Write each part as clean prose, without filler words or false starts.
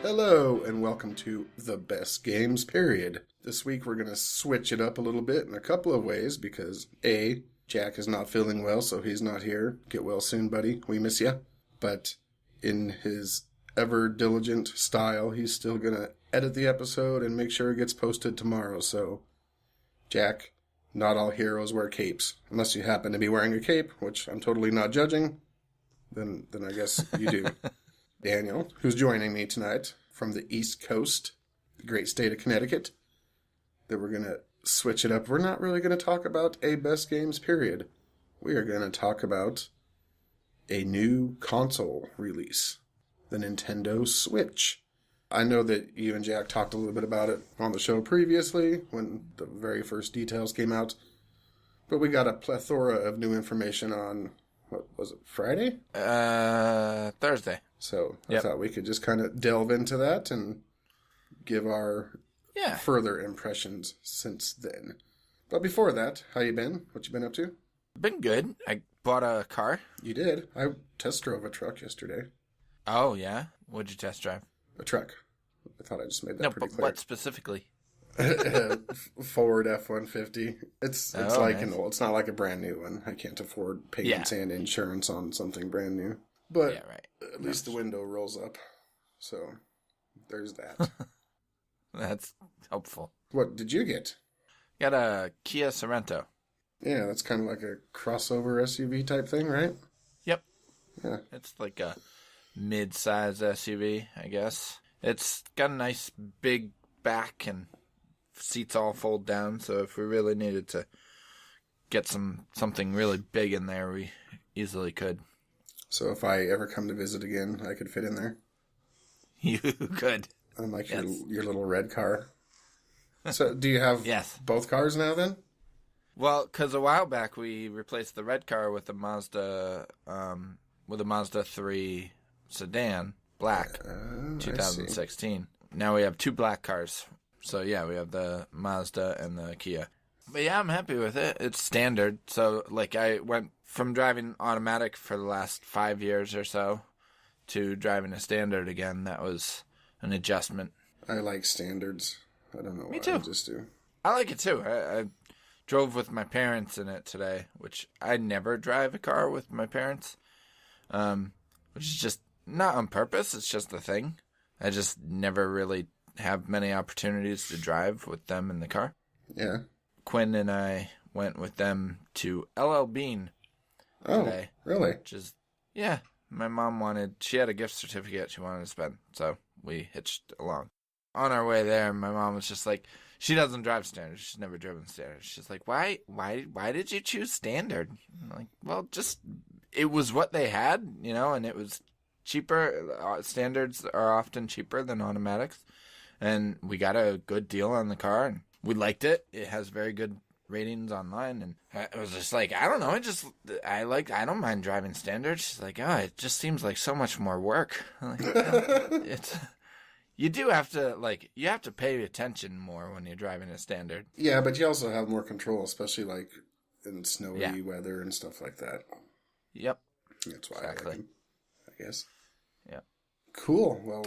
Hello, and welcome to The Best Games, period. This week we're going to switch it up a little bit in a couple of ways because A, Jack is not feeling well, so he's not here. Get well soon, buddy. We miss you. But in his ever diligent style, he's still going to edit the episode and make sure it gets posted tomorrow. So, Jack, not all heroes wear capes. Unless you happen to be wearing a cape, which I'm totally not judging, then I guess you do. Daniel, who's joining me tonight from the East Coast, the great state of Connecticut, that we're going to switch it up. We're not really going to talk about a best games, period. We are going to talk about a new console release, the Nintendo Switch. I know that you and Jack talked a little bit about it on the show previously when the very first details came out, but we got a plethora of new information on, what was it, Friday? Thursday. So I thought we could just kind of delve into that and give our further impressions since then. But before that, how you been? What you been up to? Been good. I bought a car. You did? I test drove a truck yesterday. Oh, yeah? What'd you test drive? A truck. I thought I just made that pretty clear. What specifically? Ford F-150. It's like nice. it's not like a brand new one. I can't afford payments and insurance on something brand new. But at least the window rolls up. So there's that. That's helpful. What did you get? Got a Kia Sorento. Yeah, that's kind of like a crossover SUV type thing, right? Yep. Yeah. It's like a mid-size SUV, I guess. It's got a nice big back and seats all fold down, so if we really needed to get something really big in there, we easily could. So if I ever come to visit again, I could fit in there? You could. Unlike your little red car. So do you have both cars now then? Well, because a while back we replaced the red car with a Mazda 3 sedan, black, 2016. Now we have two black cars. So yeah, we have the Mazda and the Kia. But yeah, I'm happy with it. It's standard. So like I went from driving automatic for the last 5 years or so to driving a standard again. That was an adjustment. I like standards. I don't know why. Me too. I just do. I like it too. I drove with my parents in it today, which I never drive a car with my parents, which is just not on purpose. It's just a thing. I just never really have many opportunities to drive with them in the car. Yeah. Quinn and I went with them to LL Bean today. Oh, really? Which is, my mom she had a gift certificate she wanted to spend, so we hitched along. On our way there, my mom was just like, she doesn't drive standard. She's never driven standard. She's like, why did you choose standard? I'm like, well, just, it was what they had, and it was cheaper. Standards are often cheaper than automatics. And we got a good deal on the car, and we liked it. It has very good ratings online, and I was just like, I don't know, I don't mind driving standard. She's like, oh, it just seems like so much more work. I'm like, you do have to pay attention more when you're driving a standard. Yeah, but you also have more control, especially like in snowy weather and stuff like that. Yep. That's why I like them, I guess. Yeah. Cool. Well,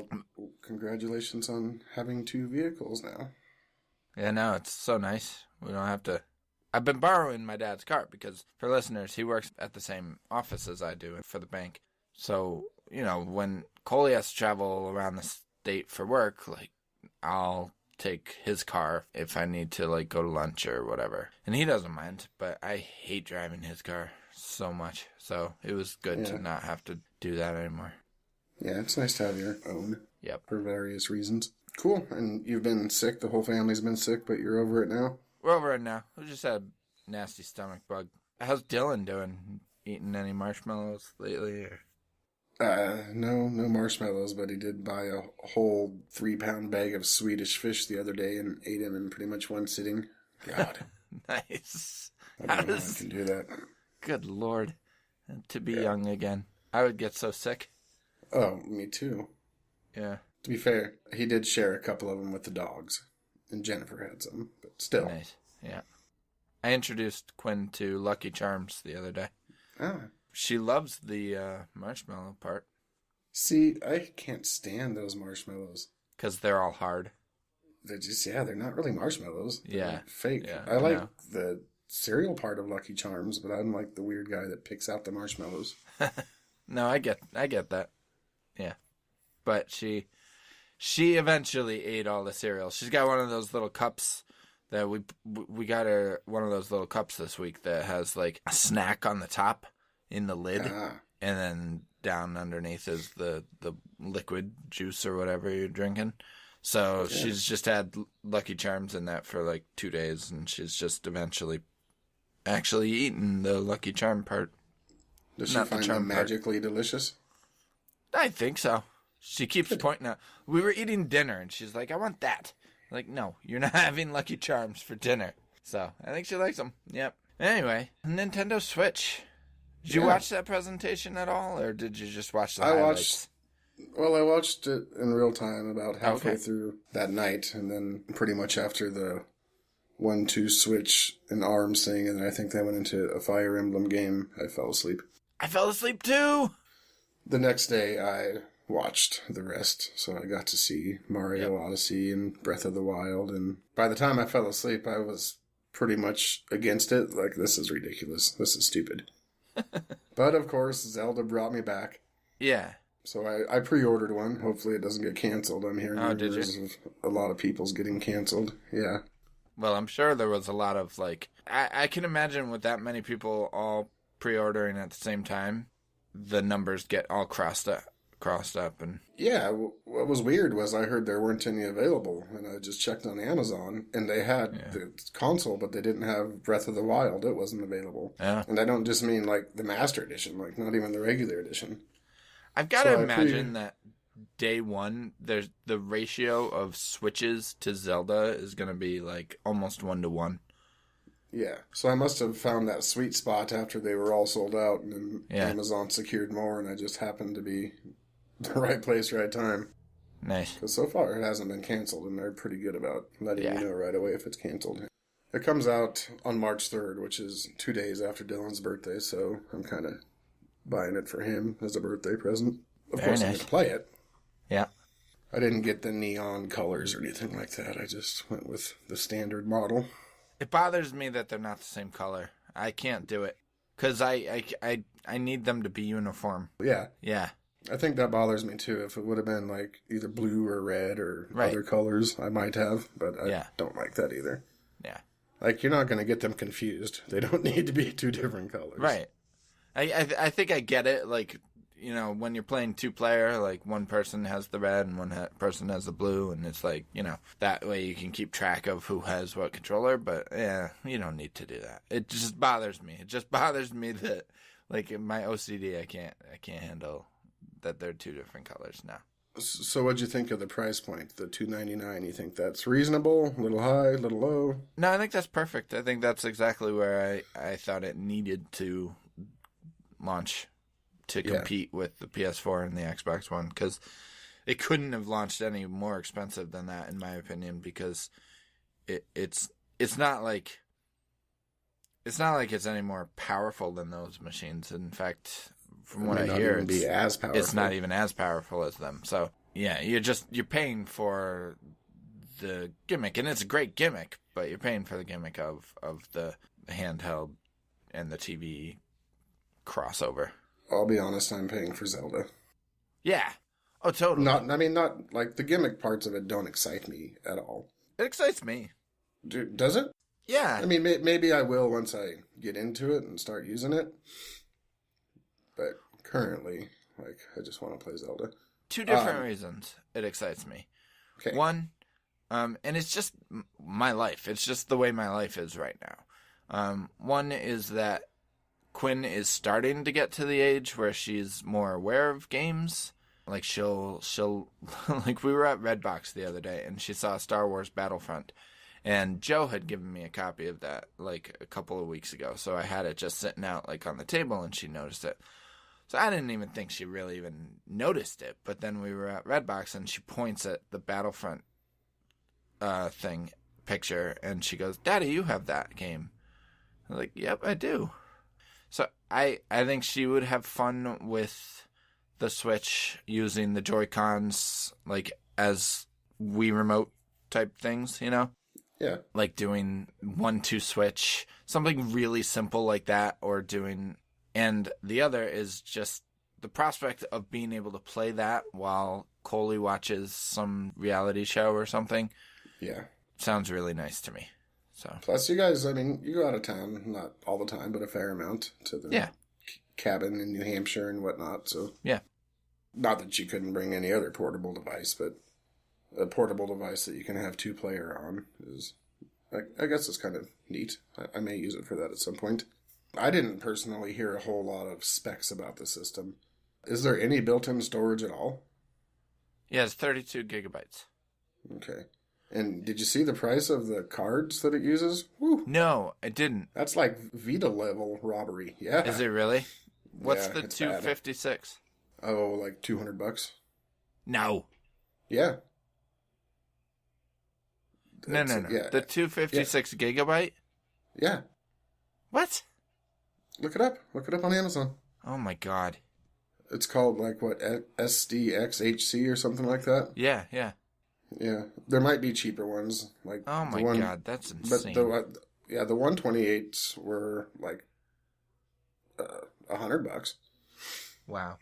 congratulations on having two vehicles now. Yeah, no, it's so nice. We don't have to. I've been borrowing my dad's car because, for listeners, he works at the same office as I do for the bank. So, when Coley has to travel around the state for work, I'll take his car if I need to, go to lunch or whatever. And he doesn't mind, but I hate driving his car so much. So it was good to not have to do that anymore. Yeah, it's nice to have your own. Yep. For various reasons. Cool. And you've been sick. The whole family's been sick, but you're over it now? We're over it now. We just had a nasty stomach bug. How's Dylan doing? Eating any marshmallows lately? Or? No marshmallows, but he did buy a whole 3-pound bag of Swedish fish the other day and ate him in pretty much one sitting. God. Nice. I don't know how I can do that. Good Lord. To be young again. I would get so sick. Oh, me too. Yeah. To be fair, he did share a couple of them with the dogs. And Jennifer had some, but still. Nice. Yeah. I introduced Quinn to Lucky Charms the other day. Ah. She loves the marshmallow part. See, I can't stand those marshmallows. Because they're all hard. They're just, yeah, they're not really marshmallows. They're Yeah. like fake. Yeah, I I like know. the cereal part of Lucky Charms, but I'm like the weird guy that picks out the marshmallows. No, I get that. Yeah. But she eventually ate all the cereal. She's got one of those little cups that we got her one of those little cups this week that has like a snack on the top in the lid, Ah, and then down underneath is the liquid juice or whatever you're drinking. So yeah. she's just had Lucky Charms in that for like 2 days, and she's just eventually actually eaten the Lucky Charm part. Does she Not the find charm them part. magically delicious? I think so. She keeps pointing out. We were eating dinner, and she's like, I want that. Like, no, you're not having Lucky Charms for dinner. So, I think she likes them. Yep. Anyway, Nintendo Switch. Did you Yeah. watch that presentation at all, or did you just watch the I highlights? Well, I watched it in real time about halfway Okay. through that night, and then pretty much after the 1-2 switch and arms thing, and I think they went into a Fire Emblem game, I fell asleep. I fell asleep too! The next day, I watched the rest, so I got to see Mario Odyssey and Breath of the Wild, and by the time I fell asleep, I was pretty much against it. Like, this is ridiculous. This is stupid. But, of course, Zelda brought me back. Yeah. So I pre-ordered one. Hopefully it doesn't get canceled. I'm hearing Oh, did you? rumors of a lot of people's getting canceled. Yeah. Well, I'm sure there was a lot of, like... I can imagine with that many people all pre-ordering at the same time, the numbers get all crossed up, and... Yeah, what was weird was I heard there weren't any available, and I just checked on Amazon, and they had the console, but they didn't have Breath of the Wild. It wasn't available. Yeah. And I don't just mean, like, the Master Edition, like, not even the regular edition. I've got So to I imagine that day one, there's the ratio of Switches to Zelda is going to be like almost 1-to-1. Yeah. So I must have found that sweet spot after they were all sold out, and then Yeah. Amazon secured more, and I just happened to be the right place, right time. Nice. Because so far it hasn't been canceled, and they're pretty good about letting Yeah. you know right away if it's canceled. It comes out on March 3rd, which is 2 days after Dylan's birthday, so I'm kind of buying it for him as a birthday present. Of Very course, I'm nice. going to play it. Yeah. I didn't get the neon colors or anything like that. I just went with the standard model. It bothers me that they're not the same color. I can't do it because I need them to be uniform. Yeah, Yeah. I think that bothers me too. If it would have been like either blue or red or Right. other colors, I might have, but I Yeah. don't like that either. Yeah. Like, you're not going to get them confused. They don't need to be two different colors. Right. I think I get it. Like, you know, when you're playing 2-player, like one person has the red and one person has the blue, and it's like, you know, that way you can keep track of who has what controller. But yeah, you don't need to do that. It just bothers me. It just bothers me that, like, in my OCD, I can't handle that they're two different colors now. So what'd you think of the price point, the $299? You think that's reasonable? A little high, a little low? No, I think that's perfect. I think that's exactly where I thought it needed to launch to compete with the PS4 and the Xbox One, because it couldn't have launched any more expensive than that, in my opinion, because it's not like it's any more powerful than those machines. In fact, from what I hear, be as powerful. it's not even as powerful as them. So yeah, you're paying for the gimmick, and it's a great gimmick, but you're paying for the gimmick of the handheld and the TV crossover. I'll be honest, I'm paying for Zelda. Yeah. Oh, totally. Not like the gimmick parts of it don't excite me at all. It excites me. Does it? Yeah. I mean, maybe I will once I get into it and start using it. But currently, like, I just want to play Zelda. Two different reasons it excites me. Okay. One, and it's just my life. It's just the way my life is right now. One is that Quinn is starting to get to the age where she's more aware of games. Like, she'll like, we were at Redbox the other day, and she saw Star Wars Battlefront. And Joe had given me a copy of that, like, a couple of weeks ago. So I had it just sitting out, like, on the table, and she noticed it. So I didn't even think she really even noticed it. But then we were at Redbox, and she points at the Battlefront picture, and she goes, "Daddy, you have that game." I'm like, "Yep, I do." So I think she would have fun with the Switch using the Joy-Cons, like, as Wii Remote type things, you know? Yeah. Like doing 1-2 switch, something really simple like that, or doing... And the other is just the prospect of being able to play that while Coley watches some reality show or something. Yeah. Sounds really nice to me. So Plus, you guys, I mean, you go out of town, not all the time, but a fair amount, to the cabin in New Hampshire and whatnot, so... Yeah. Not that you couldn't bring any other portable device, but a portable device that you can have two-player on is... I guess it's kind of neat. I may use it for that at some point. I didn't personally hear a whole lot of specs about the system. Is there any built-in storage at all? Yeah, it's 32 gigabytes. Okay. And did you see the price of the cards that it uses? Woo. No, I didn't. That's like Vita level robbery. Yeah. Is it really? What's Yeah, the it's bad. 256? Oh, like $200? No. Yeah. No. Yeah. The 256 gigabyte? Yeah. What? Look it up. Look it up on Amazon. Oh my god. It's called like what, SDXHC or something like that? Yeah. Yeah. There might be cheaper ones. Like Oh my god, that's insane. But the 128s were like $100. Wow.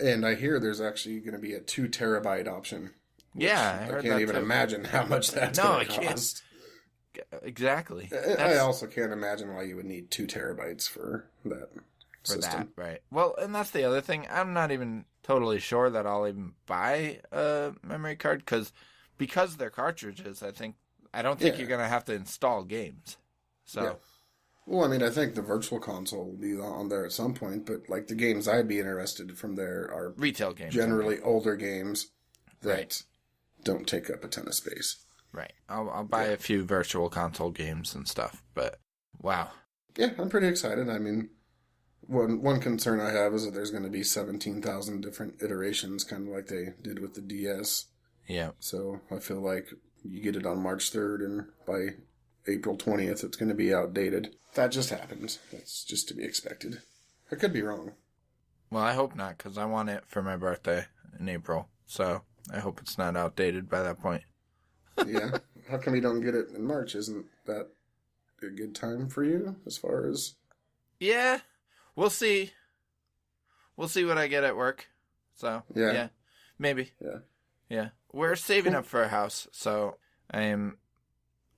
And I hear there's actually going to be a 2 terabyte option. Yeah, I heard can't that even too. imagine how much that's going to cost. Exactly. I also can't imagine why you would need 2 terabytes for that system. That, right. Well, and that's the other thing. I'm not even totally sure that I'll even buy a memory card because they're cartridges. I don't think you're going to have to install games. So. Yeah. Well, I mean, I think the virtual console will be on there at some point, but like the games I'd be interested from there are retail games. Generally older games that don't take up a ton of space. Right. I'll buy a few virtual console games and stuff, but wow. Yeah, I'm pretty excited. I mean, one concern I have is that there's going to be 17,000 different iterations, kind of like they did with the DS. Yeah. So I feel like you get it on March 3rd, and by April 20th, it's going to be outdated. That just happened. That's just to be expected. I could be wrong. Well, I hope not, because I want it for my birthday in April. So I hope it's not outdated by that point. Yeah. How come you don't get it in March? Isn't that a good time for you as far as... Yeah. We'll see. We'll see what I get at work. So, yeah. Maybe. Yeah. We're saving up for a house, so I am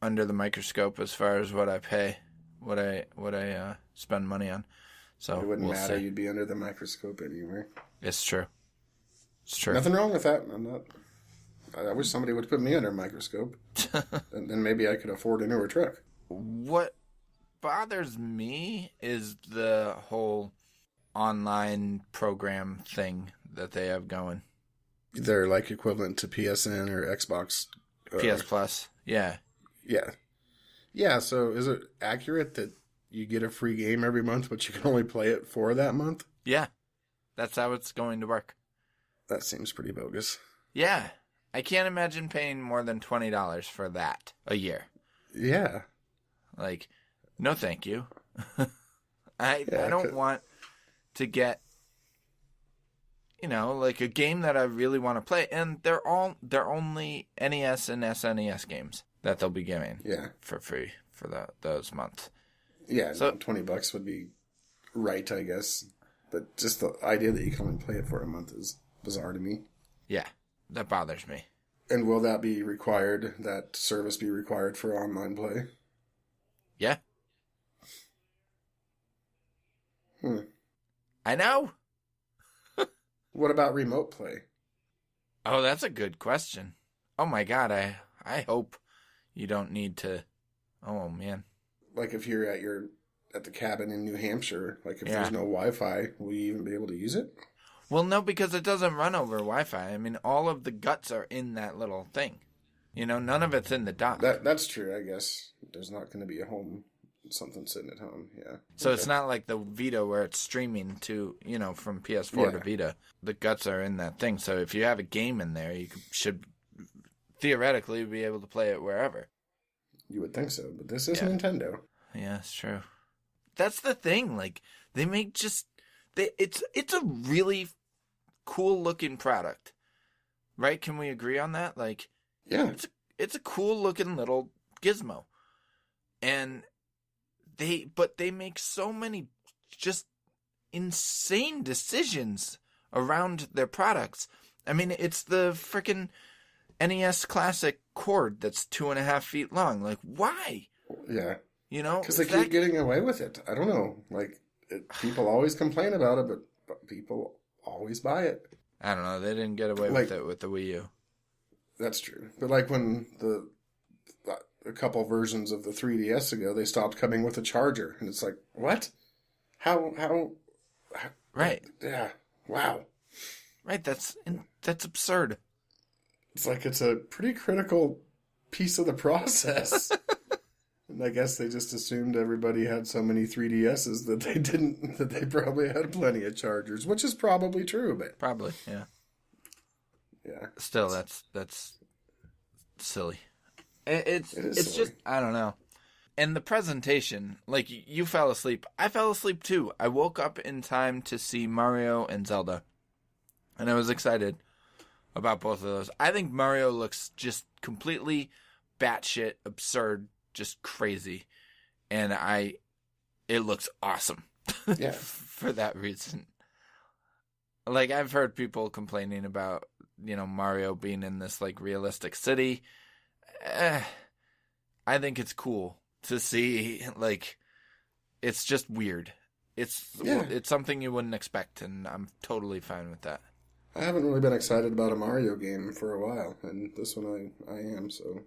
under the microscope as far as what I pay, what I spend money on. So it wouldn't matter. See. You'd be under the microscope anyway. It's true. It's true. Nothing wrong with that. I wish somebody would put me under a microscope. And then maybe I could afford a newer truck. What bothers me is the whole online program thing that they have going. They're like equivalent to PSN or Xbox. PS Plus. Yeah. Yeah. Yeah, so is it accurate that you get a free game every month, but you can only play it for that month? Yeah. That's how it's going to work. That seems pretty bogus. Yeah. I can't imagine paying more than $20 for that a year. Yeah. Like, no thank you. I don't want to get, like a game that I really want to play. And they're only NES and SNES games that they'll be giving for free for those months. Yeah, so $20 would be right, I guess. But just the idea that you can only play it for a month is bizarre to me. Yeah, that bothers me. And will that be required, that service be required for online play? Yeah. I know. What about remote play? Oh, that's a good question. Oh my god, I hope you don't need to... Oh, man. Like if you're at the cabin in New Hampshire, like if there's no Wi-Fi, will you even be able to use it? Well, no, because it doesn't run over Wi-Fi. I mean, all of the guts are in that little thing. None of it's in the dock. That's true, I guess. There's not going to be something sitting at home, yeah. So It's not like the Vita where it's streaming to, from PS4 to Vita. The guts are in that thing. So if you have a game in there, you should theoretically be able to play it wherever. You would think so, but this is Nintendo. Yeah, it's true. That's the thing. Like, they make it's a really cool looking product, right? Can we agree on that? Like, Yeah. it's a cool looking little gizmo, and they make so many just insane decisions around their products. I mean, it's the freaking NES Classic cord that's 2.5 feet long. Like, why? Yeah. You know, Because they keep getting away with it. I don't know. Like, people always complain about it, but people always buy it. I don't know. They didn't get away with it with the Wii U. That's true. But like when a couple versions of the 3DS ago, they stopped coming with a charger, and it's like, what? How? Right. Yeah. Wow. Right. That's absurd. It's like it's a pretty critical piece of the process. And I guess they just assumed everybody had so many 3DSs that they didn't, that they probably had plenty of chargers, which is probably true, but Probably, yeah. yeah. Still, that's silly. It's silly. just, I don't know. And the presentation, like, you fell asleep. I fell asleep too. I woke up in time to see Mario and Zelda. And I was excited about both of those. I think Mario looks just completely batshit absurd, just crazy. And it looks awesome. Yeah. For that reason. Like, I've heard people complaining about, Mario being in this, like, realistic city. I think it's cool to see, like, it's just weird. It's something you wouldn't expect, and I'm totally fine with that. I haven't really been excited about a Mario game for a while, and this one I am, so.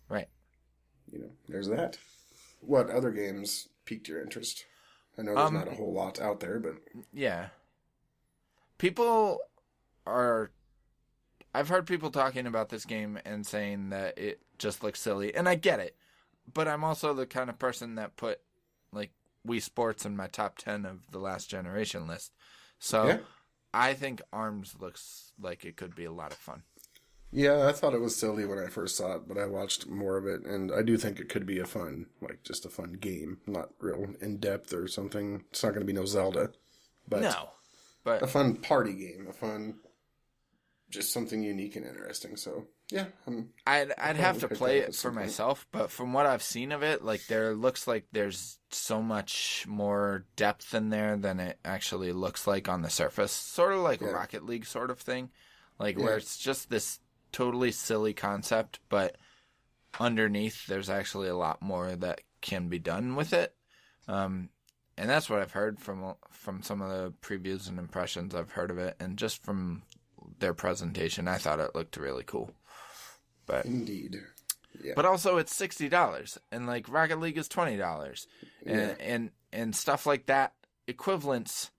Right. There's that. What other games piqued your interest? I know there's not a whole lot out there, but... Yeah. I've heard people talking about this game and saying that it just looks silly, and I get it. But I'm also the kind of person that put, like, Wii Sports in my top 10 of the last generation list. So, yeah. I think ARMS looks like it could be a lot of fun. Yeah, I thought it was silly when I first saw it, but I watched more of it, and I do think it could be just a fun game. Not real in-depth or something. It's not going to be no Zelda. But no. But a fun party game. Just something unique and interesting. So, yeah. I'd have to play it for myself, but from what I've seen of it, like, there looks like there's so much more depth in there than it actually looks like on the surface. Sort of like a Rocket League sort of thing. Like, where it's just this totally silly concept, but underneath there's actually a lot more that can be done with it. And that's what I've heard from some of the previews and impressions I've heard of it, and just from their presentation, I thought it looked really cool. But indeed. Yeah. But also it's $60, and like Rocket League is $20. And stuff like that, equivalents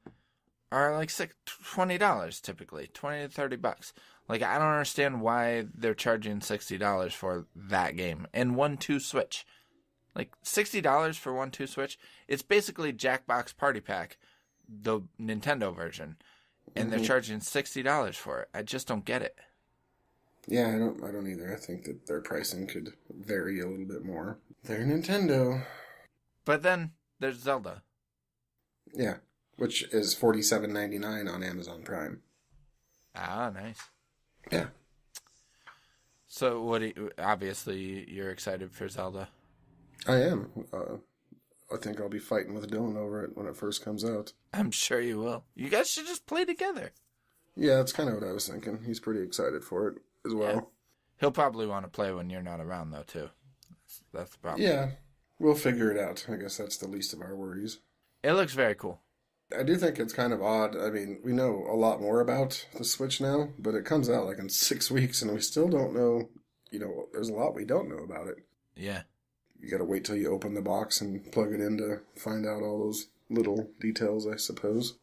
are like $20 typically, $20 to $30. Like, I don't understand why they're charging $60 for that game. And 1-2 Switch. Like, $60 for 1-2 Switch. It's basically Jackbox Party Pack, the Nintendo version. And they're charging $60 for it. I just don't get it. Yeah, I don't either. I think that their pricing could vary a little bit more. They're Nintendo. But then there's Zelda. Yeah, which is $47.99 on Amazon Prime. Ah, nice. Yeah. So, obviously, you're excited for Zelda. I am. I think I'll be fighting with Dylan over it when it first comes out. I'm sure you will. You guys should just play together. Yeah, that's kind of what I was thinking. He's pretty excited for it as well. Yeah. He'll probably want to play when you're not around, though, too. That's the problem. Yeah, we'll figure it out. I guess that's the least of our worries. It looks very cool. I do think it's kind of odd. I mean, we know a lot more about the Switch now, but it comes out like in 6 weeks, and we still don't know, there's a lot we don't know about it. Yeah. You gotta wait till you open the box and plug it in to find out all those little details, I suppose.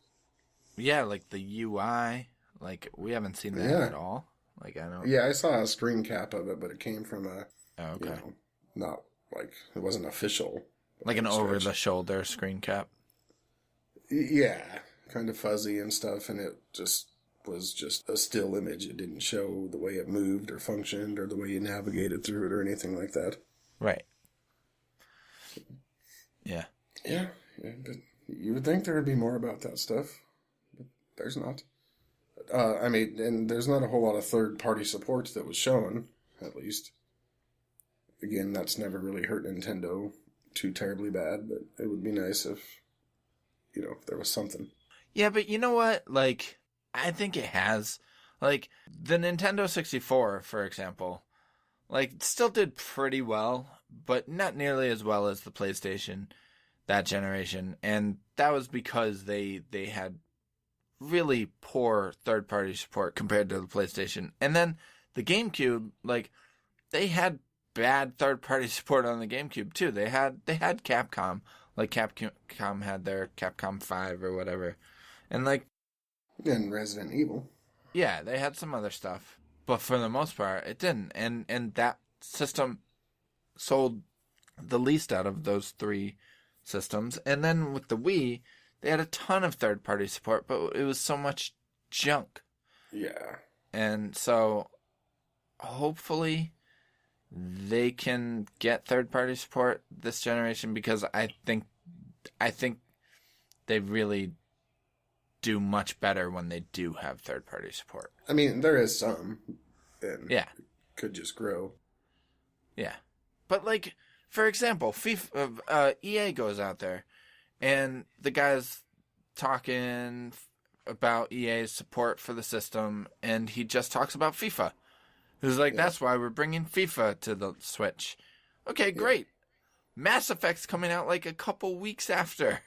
Yeah, like the UI. Like, we haven't seen that at all. Like, I know. Yeah, I saw a screen cap of it, but it came from okay. Not like, it wasn't official. Like an over-the-shoulder screen cap. Yeah, kind of fuzzy and stuff, and it just was just a still image. It didn't show the way it moved or functioned or the way you navigated through it or anything like that. Right. Yeah. Yeah, but you would think there would be more about that stuff, but there's not. But, I mean, and there's not a whole lot of third-party support that was shown, at least. Again, that's never really hurt Nintendo too terribly bad, but it would be nice if, if there was something. Yeah, but you know what? Like, I think it has. Like, the Nintendo 64, for example, like, still did pretty well, but not nearly as well as the PlayStation that generation. And that was because they had really poor third-party support compared to the PlayStation. And then the GameCube, like, they had bad third-party support on the GameCube too. They had Capcom, like Capcom had their Capcom 5 or whatever, and like, and Resident Evil. Yeah, they had some other stuff, but for the most part, it didn't. And that system sold the least out of those three systems. And then with the Wii, they had a ton of third-party support, but it was so much junk. Yeah. And so, hopefully, they can get third-party support this generation, because I think they really do much better when they do have third-party support. I mean, there is some, and yeah, it could just grow. Yeah, but like, for example, FIFA, EA goes out there, and the guy's talking about EA's support for the system, and he just talks about FIFA. He's like, that's why we're bringing FIFA to the Switch. Okay, great. Mass Effect's coming out like a couple weeks after.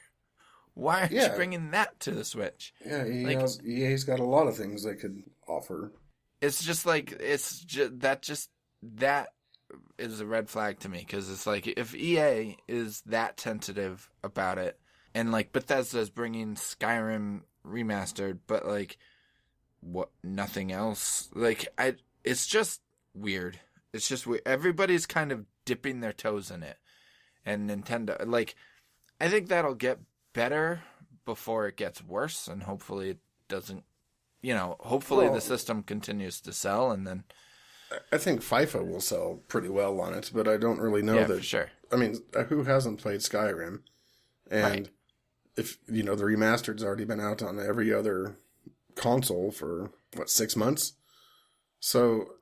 Why aren't you bringing that to the Switch? Yeah, EA's got a lot of things they could offer. It's just like, that is a red flag to me, because it's like, if EA is that tentative about it, and like Bethesda's bringing Skyrim remastered, but like, what, nothing else? Like, it's just weird. It's just weird. Everybody's kind of dipping their toes in it. And Nintendo, like, I think that'll get better before it gets worse, and hopefully it doesn't, hopefully the system continues to sell, and then... I think FIFA will sell pretty well on it, but I don't really know that... for sure. I mean, who hasn't played Skyrim? And if, the remastered's already been out on every other console for, 6 months? So,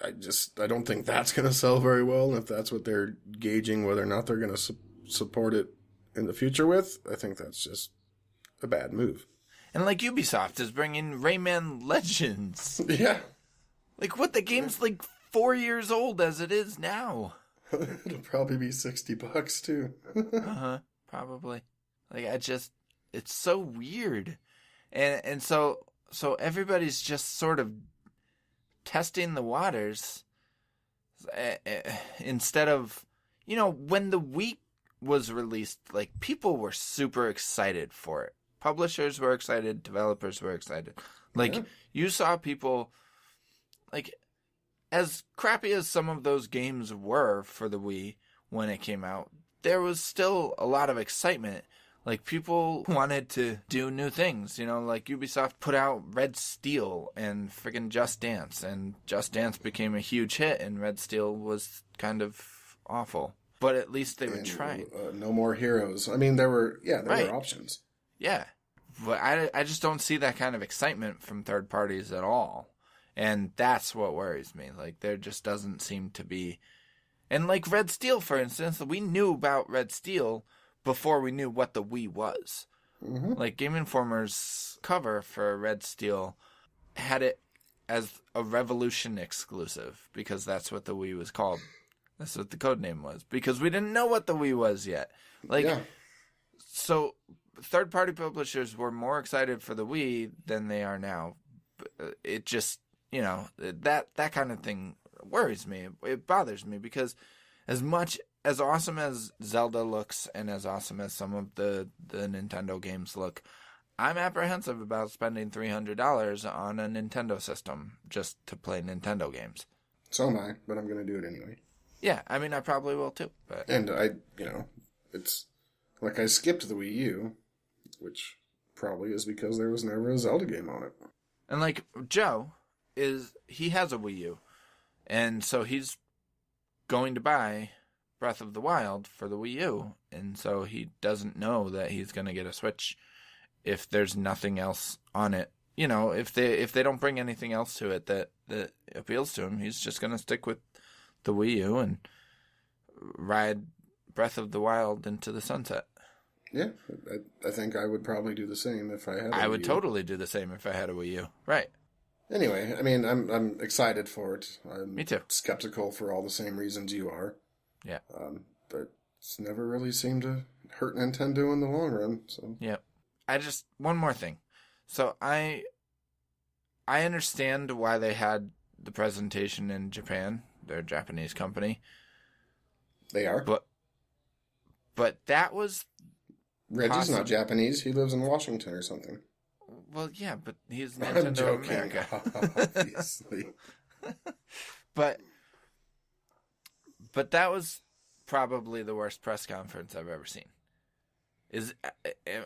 I don't think that's going to sell very well, and if that's what they're gauging whether or not they're going to support it in the future with, I think that's just a bad move. And like Ubisoft is bringing Rayman Legends. Yeah. Like, what, the game's like 4 years old as it is now. It'll probably be $60 too. Probably. Like, it's so weird. And so everybody's just sort of testing the waters instead of, when the Wii was released, like, people were super excited for it. Publishers were excited, developers were excited. Like, you saw people, like, as crappy as some of those games were for the Wii when it came out, there was still a lot of excitement. Like, people wanted to do new things, like Ubisoft put out Red Steel and friggin' Just Dance, and Just Dance became a huge hit, and Red Steel was kind of awful. But at least they were trying. No More Heroes. I mean, there were options. Yeah. But I just don't see that kind of excitement from third parties at all. And that's what worries me. Like, there just doesn't seem to be... And like Red Steel, for instance, we knew about Red Steel before we knew what the Wii was. Mm-hmm. Like, Game Informer's cover for Red Steel had it as a Revolution exclusive, because that's what the Wii was called. That's what the codename was, because we didn't know what the Wii was yet. So third-party publishers were more excited for the Wii than they are now. It just, that kind of thing worries me. It bothers me, because as awesome as Zelda looks and as awesome as some of the Nintendo games look, I'm apprehensive about spending $300 on a Nintendo system just to play Nintendo games. So am I, but I'm going to do it anyway. Yeah, I mean, I probably will too. But... And it's like I skipped the Wii U, which probably is because there was never a Zelda game on it. And like, Joe he has a Wii U, and so he's going to buy Breath of the Wild for the Wii U, and so he doesn't know that he's going to get a Switch if there's nothing else on it if they don't bring anything else to it that appeals to him, he's just gonna stick with the Wii U and ride Breath of the Wild into the sunset. Yeah, I think I would probably do the same if I had. I would totally do the same if I had a Wii U. Right. Anyway, I mean, I'm excited for it. Me too. Skeptical for all the same reasons you are. Yeah. But it's never really seemed to hurt Nintendo in the long run. So. Yeah. One more thing. So I understand why they had the presentation in Japan. They're a Japanese company. They are. But that was. Reggie's not Japanese. He lives in Washington or something. Well, yeah, but he's Nintendo America. Obviously. But that was probably the worst press conference I've ever seen.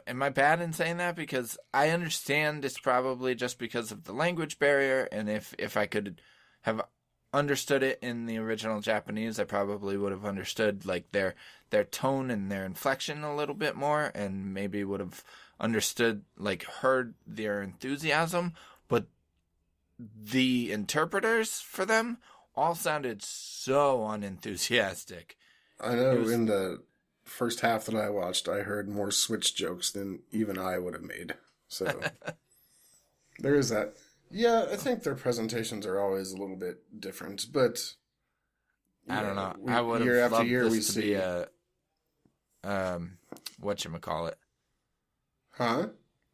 Am I bad in saying that? Because I understand it's probably just because of the language barrier, and if I could have understood it in the original Japanese, I probably would have understood like their tone and their inflection a little bit more, and maybe would have understood, like, heard their enthusiasm. But the interpreters for them all sounded so unenthusiastic. I know in the first half that I watched, I heard more Switch jokes than even I would have made. So there is that. Yeah, I think their presentations are always a little bit different, but I don't know. I would have loved this to be a whatchamacallit. Huh?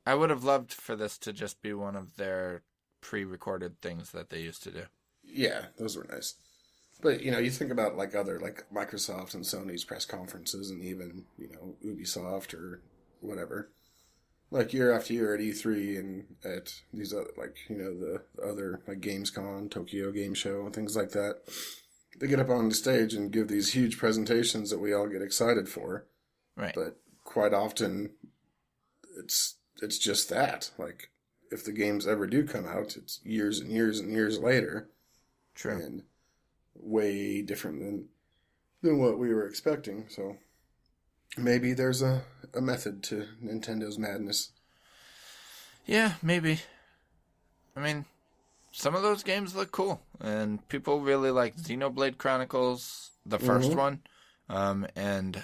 I would have loved for this to just be one of their pre-recorded things that they used to do. Yeah, those were nice. But, you think about like other, like Microsoft and Sony's press conferences and even, Ubisoft or whatever. Like year after year at E3 and at these other, like, the other, like Gamescom, Tokyo Game Show, and things like that. They get up on the stage and give these huge presentations that we all get excited for. Right. But quite often, it's just that. Like, if the games ever do come out, it's years and years and years later. True. And way different than what we were expecting. So maybe there's a method to Nintendo's madness. Yeah, maybe. I mean, some of those games look cool, and people really like Xenoblade Chronicles, the first one. And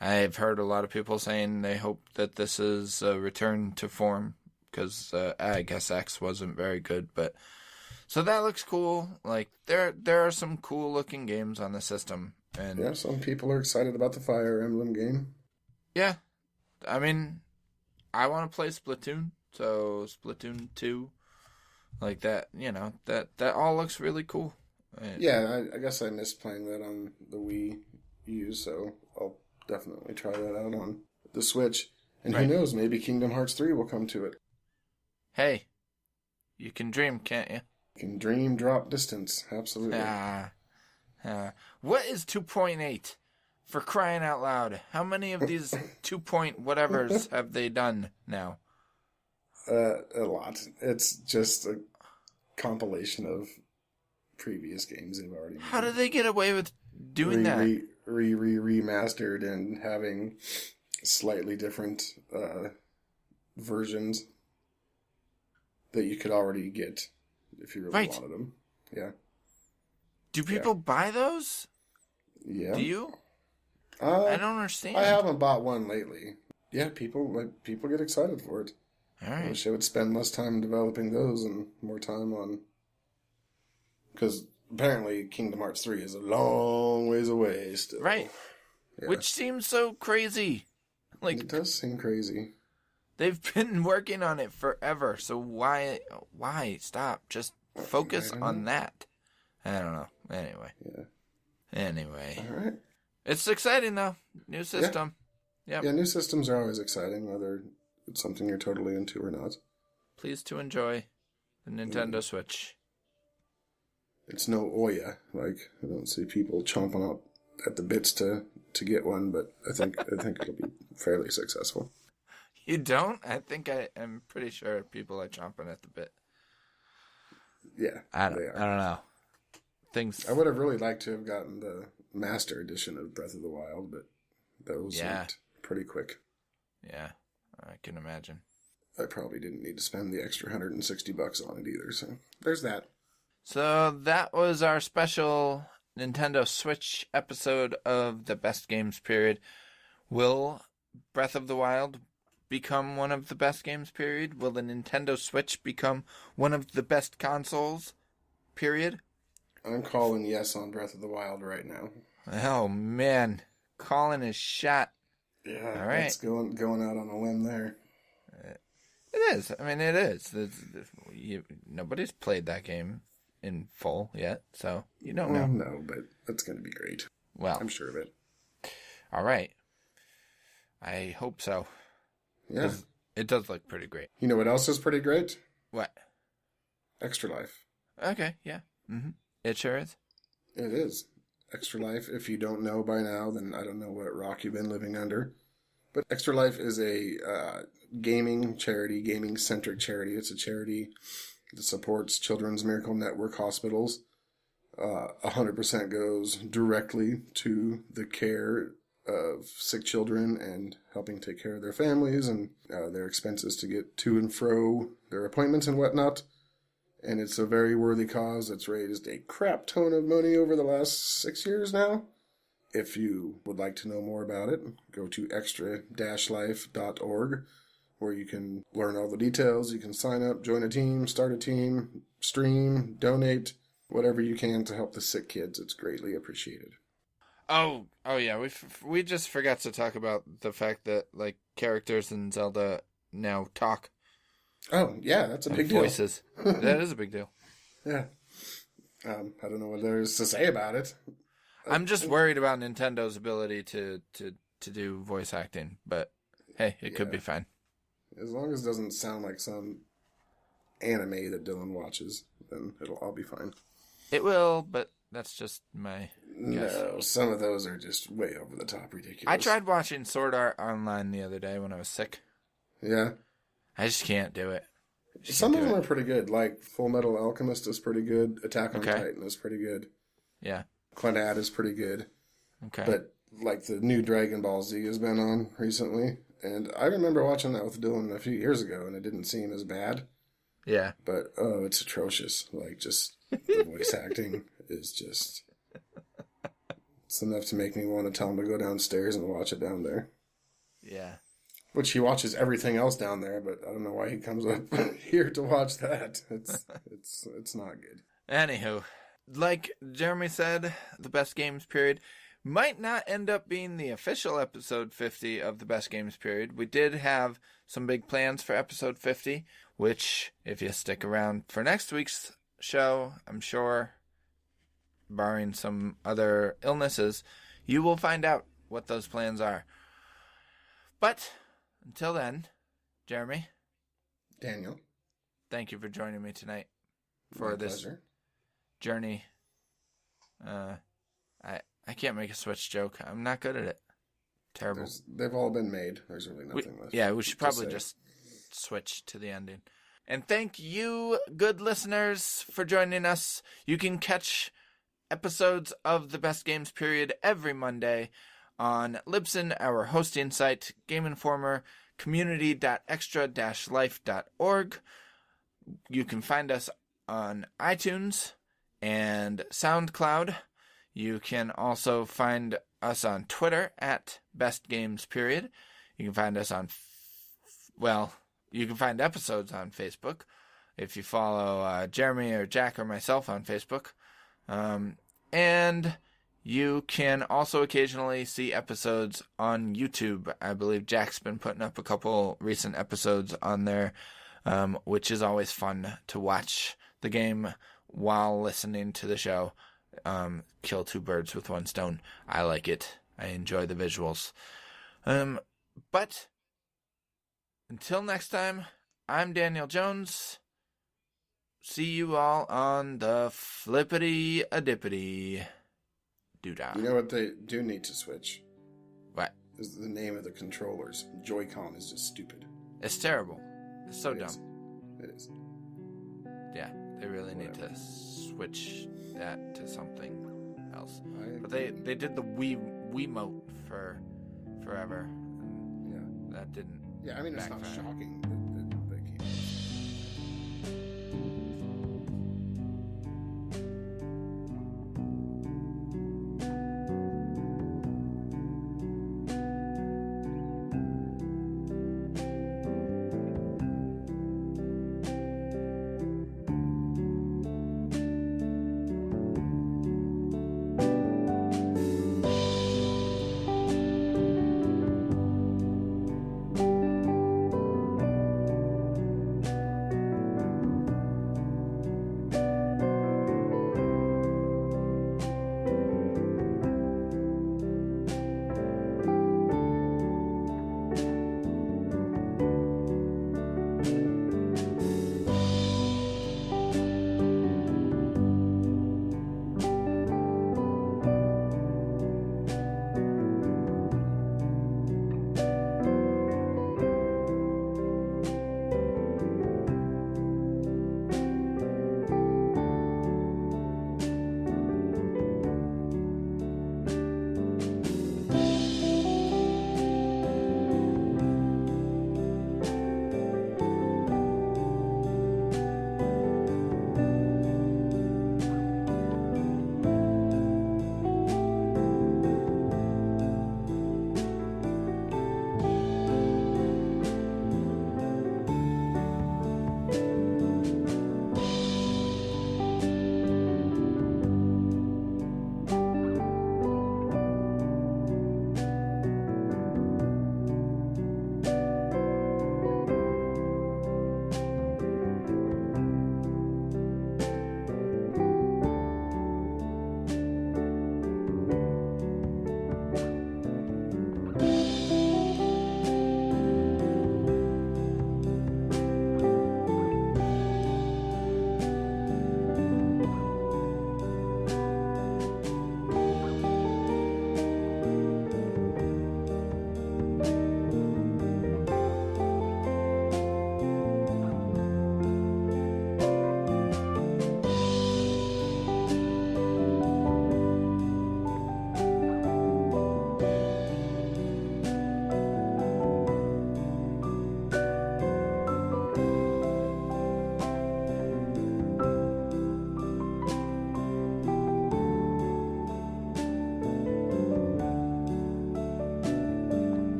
I've heard a lot of people saying they hope that this is a return to form, because I guess X wasn't very good, but so that looks cool. Like, there are some cool looking games on the system. And yeah, some people are excited about the Fire Emblem game. Yeah. I mean, I want to play Splatoon, so Splatoon 2, like that, that all looks really cool. Yeah, I guess I missed playing that on the Wii U, so I'll definitely try that out on the Switch. And Who knows, maybe Kingdom Hearts 3 will come to it. Hey, you can dream, can't you? Can dream, drop distance. Absolutely. What is 2.8? For crying out loud. How many of these 2 point whatevers have they done now? A lot. It's just a compilation of previous games they've already made. How do they get away with doing that? Remastered and having slightly different versions that you could already get if you really wanted them. Yeah. Do people buy those? Yeah. Do you? I don't understand. I haven't bought one lately. Yeah, people get excited for it. All right. I wish I would spend less time developing those and more time on... Because apparently Kingdom Hearts 3 is a long ways away still. Right. Yeah. Which seems so crazy. Like, it does seem crazy. They've been working on it forever, so why stop? Just focus on that. I don't know. Anyway. Yeah. Anyway. All right. It's exciting, though. New system. Yeah. New systems are always exciting, whether it's something you're totally into or not. Pleased to enjoy the Nintendo Switch. It's no Ouya. Like, I don't see people chomping up at the bits to get one, but I think it'll be fairly successful. You don't? I'm pretty sure people are chomping at the bit. Yeah, I don't know. I would have really liked to have gotten the Master Edition of Breath of the Wild, but those went pretty quick. Yeah, I can imagine. I probably didn't need to spend the extra $160 on it either. So there's that. So that was our special Nintendo Switch episode of the best games period. Will Breath of the Wild become one of the best games period? Will the Nintendo Switch become one of the best consoles period? I'm calling yes on Breath of the Wild right now. Oh man, calling his shot. Yeah, all right. That's going out on a limb there. It is. I mean, it is. Nobody's played that game in full yet, so you don't know. No, but it's going to be great. Well, I'm sure of it. All right. I hope so. Yeah. It does look pretty great. You know what else is pretty great? What? Extra Life. Okay, yeah. Mm-hmm. It sure is. It is. Extra Life, if you don't know by now, then I don't know what rock you've been living under. But Extra Life is a gaming charity, gaming-centric charity. It's a charity that supports Children's Miracle Network hospitals. 100% goes directly to the care of sick children and helping take care of their families and their expenses to get to and fro their appointments and whatnot. And it's a very worthy cause. It's raised a crap ton of money over the last 6 years now. If you would like to know more about it, go to extra-life.org, where you can learn all the details. You can sign up, join a team, start a team, stream, donate, whatever you can to help the sick kids. It's greatly appreciated. Oh yeah. We just forgot to talk about the fact that like characters in Zelda now talk. Oh yeah, that's a big deal. Voices. That is a big deal. Yeah. I don't know what there is to say about it. I'm just worried about Nintendo's ability to do voice acting, but hey, it could be fine. As long as it doesn't sound like some anime that Dylan watches, then it'll all be fine. It will, but that's just my guess. No, some of those are just way over the top ridiculous. I tried watching Sword Art Online the other day when I was sick. Yeah. I just can't do it. Some of them are pretty good. Like Full Metal Alchemist is pretty good. Attack on Titan is pretty good. Yeah. Clannad is pretty good. Okay. But like the new Dragon Ball Z has been on recently. And I remember watching that with Dylan a few years ago and it didn't seem as bad. Yeah. But, oh, it's atrocious. Like, just the voice acting is just... It's enough to make me want to tell him to go downstairs and watch it down there. Yeah. Which he watches everything else down there, but I don't know why he comes up here to watch that. It's not good. Anywho, like Jeremy said, the best games period might not end up being the official episode 50 of the best games period. We did have some big plans for episode 50, which, if you stick around for next week's show, I'm sure, barring some other illnesses, you will find out what those plans are. But until then, Jeremy, Daniel, thank you for joining me tonight for this pleasure. Journey. I can't make a Switch joke. I'm not good at it. Terrible. They've all been made. There's really nothing left. Yeah, we should probably just switch to the ending. And thank you, good listeners, for joining us. You can catch episodes of the Best Games Period every Monday on Libsyn, our hosting site, Game Informer, community.extra-life.org. You can find us on iTunes and SoundCloud. You can also find us on Twitter at Best Games Period. You can find us on, you can find episodes on Facebook if you follow Jeremy or Jack or myself on Facebook. And you can also occasionally see episodes on YouTube. I believe Jack's been putting up a couple recent episodes on there, which is always fun to watch the game while listening to the show. Kill two birds with one stone. I like it. I enjoy the visuals. But until next time, I'm Daniel Jones. See you all on the flippity-a-dippity doodah. You know what they do need to switch? What? Is the name of the controllers. Joy-Con is just stupid. It's terrible. It's so dumb. It is. Yeah, they really need to switch that to something else. But they did the Wiimote for forever. And yeah. That didn't. Yeah, I mean, it's backfire. not shocking.